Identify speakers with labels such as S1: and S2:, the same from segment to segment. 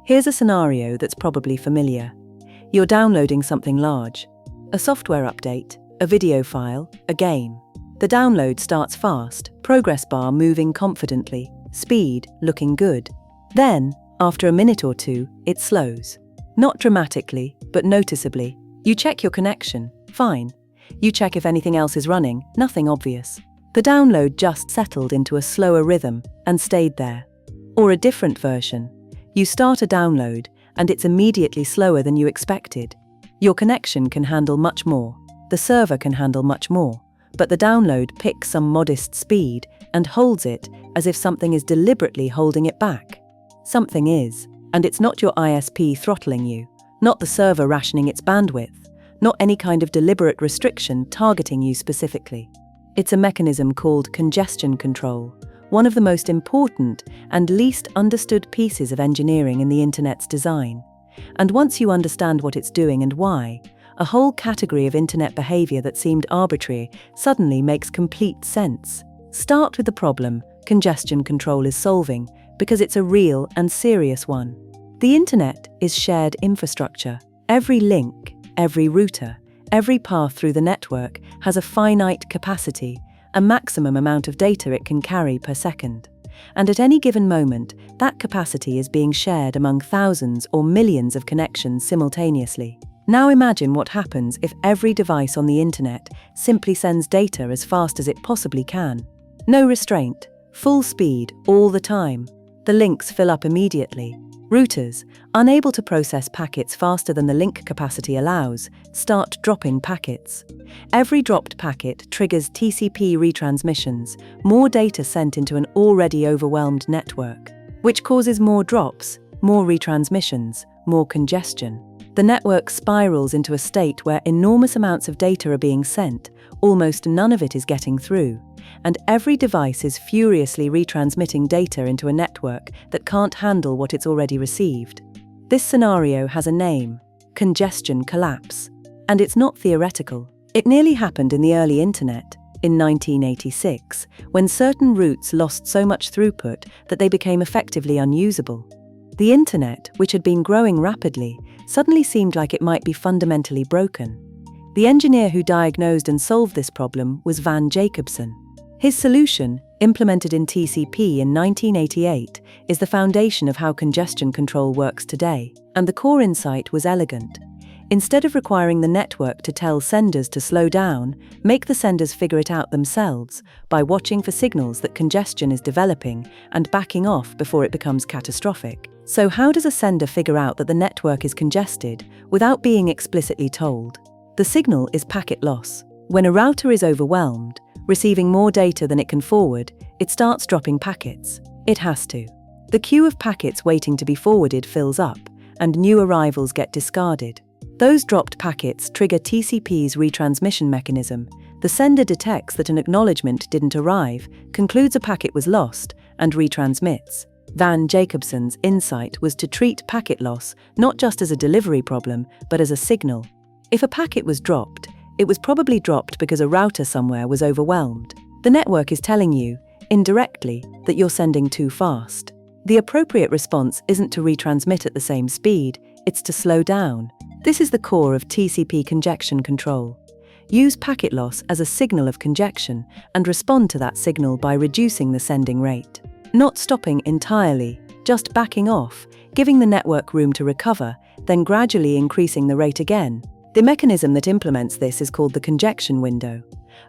S1: Here's a scenario that's probably familiar. You're downloading something large. A software update, a video file, a game. The download starts fast, progress bar moving confidently, speed looking good. Then, after a minute or two, it slows. Not dramatically, but noticeably. You check your connection, fine. You check if anything else is running, nothing obvious. The download just settled into a slower rhythm and stayed there. Or a different version. You start a download, and it's immediately slower than you expected. Your connection can handle much more. The server can handle much more. But the download picks some modest speed and holds it as if something is deliberately holding it back. Something is, and it's not your ISP throttling you, not the server rationing its bandwidth, not any kind of deliberate restriction targeting you specifically. It's a mechanism called congestion control, one of the most important and least understood pieces of engineering in the Internet's design. And once you understand what it's doing and why, a whole category of Internet behavior that seemed arbitrary suddenly makes complete sense. Start with the problem congestion control is solving, because it's a real and serious one. The Internet is shared infrastructure. Every link, every router, every path through the network has a finite capacity, a maximum amount of data it can carry per second. And at any given moment, that capacity is being shared among thousands or millions of connections simultaneously. Now imagine what happens if every device on the Internet simply sends data as fast as it possibly can. No restraint, full speed, all the time. The links fill up immediately. Routers, unable to process packets faster than the link capacity allows, start dropping packets. Every dropped packet triggers TCP retransmissions, more data sent into an already overwhelmed network, which causes more drops, more retransmissions, more congestion. The network spirals into a state where enormous amounts of data are being sent, almost none of it is getting through, and every device is furiously retransmitting data into a network that can't handle what it's already received. This scenario has a name: congestion collapse. And it's not theoretical. It nearly happened in the early Internet, in 1986, when certain routes lost so much throughput that they became effectively unusable. The Internet, which had been growing rapidly, suddenly seemed like it might be fundamentally broken. The engineer who diagnosed and solved this problem was Van Jacobson. His solution, implemented in TCP in 1988, is the foundation of how congestion control works today, and the core insight was elegant. Instead of requiring the network to tell senders to slow down, make the senders figure it out themselves by watching for signals that congestion is developing and backing off before it becomes catastrophic. So how does a sender figure out that the network is congested without being explicitly told? The signal is packet loss. When a router is overwhelmed, receiving more data than it can forward, it starts dropping packets. It has to. The queue of packets waiting to be forwarded fills up, and new arrivals get discarded. Those dropped packets trigger TCP's retransmission mechanism. The sender detects that an acknowledgement didn't arrive, concludes a packet was lost, and retransmits. Van Jacobson's insight was to treat packet loss not just as a delivery problem, but as a signal. If a packet was dropped, it was probably dropped because a router somewhere was overwhelmed. The network is telling you, indirectly, that you're sending too fast. The appropriate response isn't to retransmit at the same speed, it's to slow down. This is the core of TCP congestion control. Use packet loss as a signal of congestion and respond to that signal by reducing the sending rate. Not stopping entirely, just backing off, giving the network room to recover, then gradually increasing the rate again. The mechanism that implements this is called the congestion window,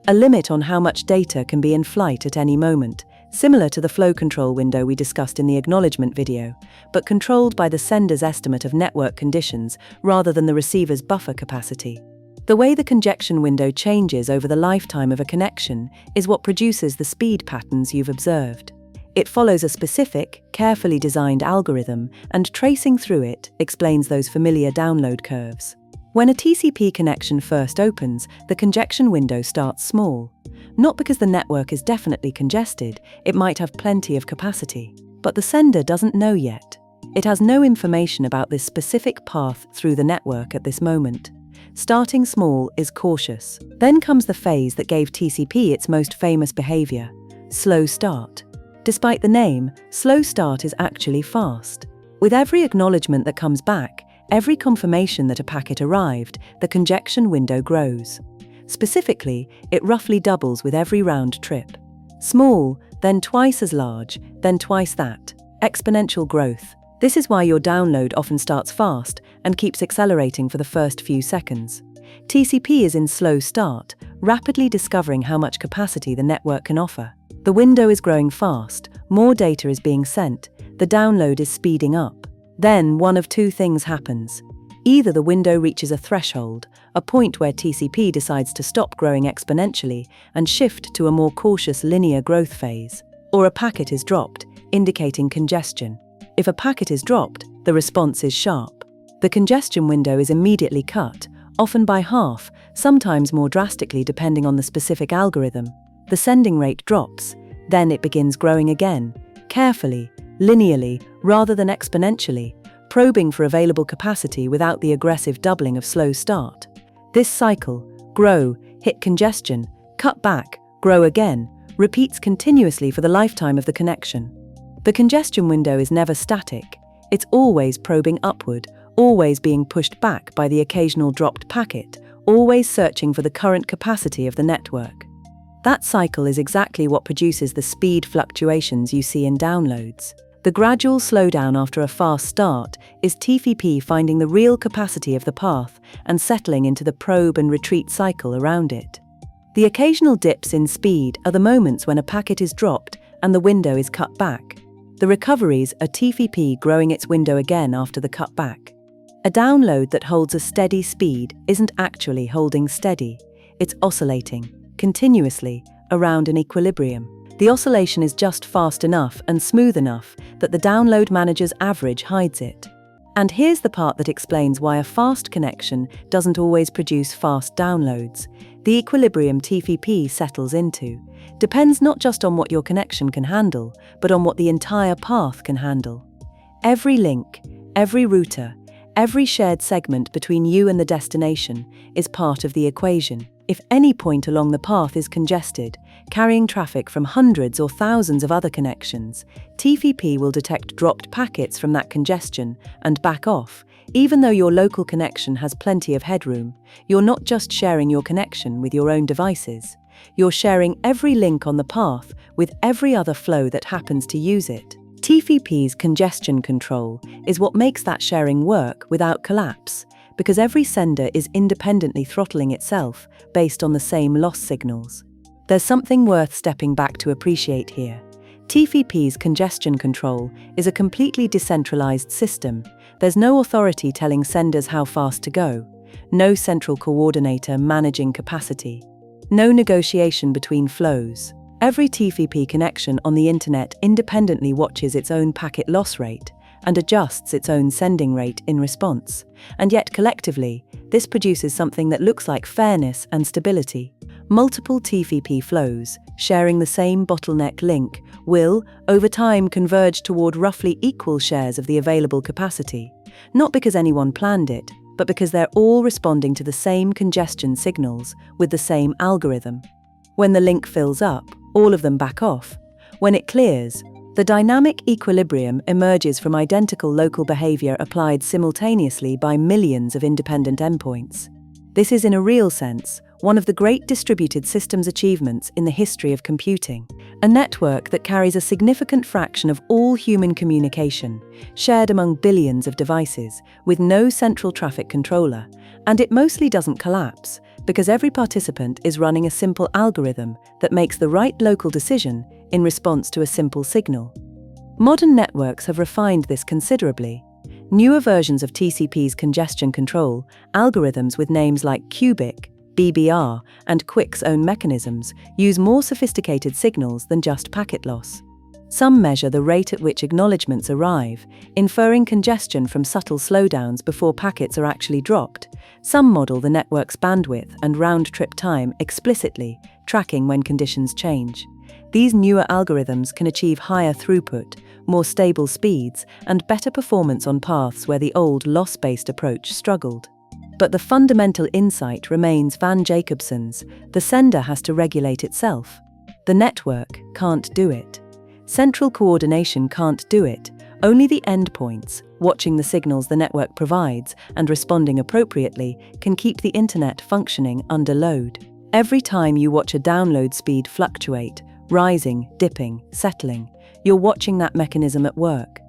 S1: a limit on how much data can be in flight at any moment, similar to the flow control window we discussed in the acknowledgement video, but controlled by the sender's estimate of network conditions rather than the receiver's buffer capacity. The way the congestion window changes over the lifetime of a connection is what produces the speed patterns you've observed. It follows a specific, carefully designed algorithm, and tracing through it explains those familiar download curves. When a TCP connection first opens, the congestion window starts small. Not because the network is definitely congested, it might have plenty of capacity. But the sender doesn't know yet. It has no information about this specific path through the network at this moment. Starting small is cautious. Then comes the phase that gave TCP its most famous behavior: slow start. Despite the name, slow start is actually fast. With every acknowledgement that comes back, every confirmation that a packet arrived, the congestion window grows. Specifically, it roughly doubles with every round trip. Small, then twice as large, then twice that. Exponential growth. This is why your download often starts fast and keeps accelerating for the first few seconds. TCP is in slow start, rapidly discovering how much capacity the network can offer. The window is growing fast, more data is being sent, the download is speeding up. Then one of two things happens. Either the window reaches a threshold, a point where TCP decides to stop growing exponentially and shift to a more cautious linear growth phase, or a packet is dropped, indicating congestion. If a packet is dropped, the response is sharp. The congestion window is immediately cut, often by half, sometimes more drastically depending on the specific algorithm. The sending rate drops, then it begins growing again, carefully, linearly, rather than exponentially, probing for available capacity without the aggressive doubling of slow start. This cycle, grow, hit congestion, cut back, grow again, repeats continuously for the lifetime of the connection. The congestion window is never static. It's always probing upward, always being pushed back by the occasional dropped packet, always searching for the current capacity of the network. That cycle is exactly what produces the speed fluctuations you see in downloads. The gradual slowdown after a fast start is TCP finding the real capacity of the path and settling into the probe and retreat cycle around it. The occasional dips in speed are the moments when a packet is dropped and the window is cut back. The recoveries are TCP growing its window again after the cutback. A download that holds a steady speed isn't actually holding steady, it's oscillating, continuously, around an equilibrium. The oscillation is just fast enough and smooth enough that the download manager's average hides it. And here's the part that explains why a fast connection doesn't always produce fast downloads. The equilibrium TCP settles into depends not just on what your connection can handle, but on what the entire path can handle. Every link, every router, every shared segment between you and the destination is part of the equation. If any point along the path is congested, carrying traffic from hundreds or thousands of other connections, TCP will detect dropped packets from that congestion and back off. Even though your local connection has plenty of headroom, you're not just sharing your connection with your own devices. You're sharing every link on the path with every other flow that happens to use it. TCP's congestion control is what makes that sharing work without collapse, because every sender is independently throttling itself based on the same loss signals. There's something worth stepping back to appreciate here. TCP's congestion control is a completely decentralized system. There's no authority telling senders how fast to go, no central coordinator managing capacity, no negotiation between flows. Every TCP connection on the internet independently watches its own packet loss rate and adjusts its own sending rate in response. And yet collectively, this produces something that looks like fairness and stability. Multiple TCP flows, sharing the same bottleneck link, will, over time, converge toward roughly equal shares of the available capacity. Not because anyone planned it, but because they're all responding to the same congestion signals with the same algorithm. When the link fills up, all of them back off. When it clears, the dynamic equilibrium emerges from identical local behavior applied simultaneously by millions of independent endpoints. This is, in a real sense, one of the great distributed systems achievements in the history of computing. A network that carries a significant fraction of all human communication, shared among billions of devices, with no central traffic controller, and it mostly doesn't collapse, because every participant is running a simple algorithm that makes the right local decision in response to a simple signal. Modern networks have refined this considerably. Newer versions of TCP's congestion control, algorithms with names like QBIC, BBR, and QUIC's own mechanisms, use more sophisticated signals than just packet loss. Some measure the rate at which acknowledgements arrive, inferring congestion from subtle slowdowns before packets are actually dropped. Some model the network's bandwidth and round-trip time explicitly, tracking when conditions change. These newer algorithms can achieve higher throughput, more stable speeds, and better performance on paths where the old loss-based approach struggled. But the fundamental insight remains Van Jacobson's: the sender has to regulate itself. The network can't do it. Central coordination can't do it. Only the endpoints, Watching the signals the network provides and responding appropriately can keep the internet functioning under load. Every time you watch a download speed fluctuate, rising, dipping, settling, you're watching that mechanism at work.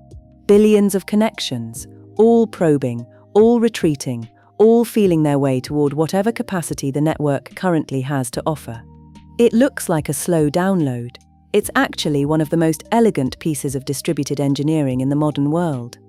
S1: Billions of connections, all probing, all retreating, all feeling their way toward whatever capacity the network currently has to offer. It looks like a slow download. It's actually one of the most elegant pieces of distributed engineering in the modern world.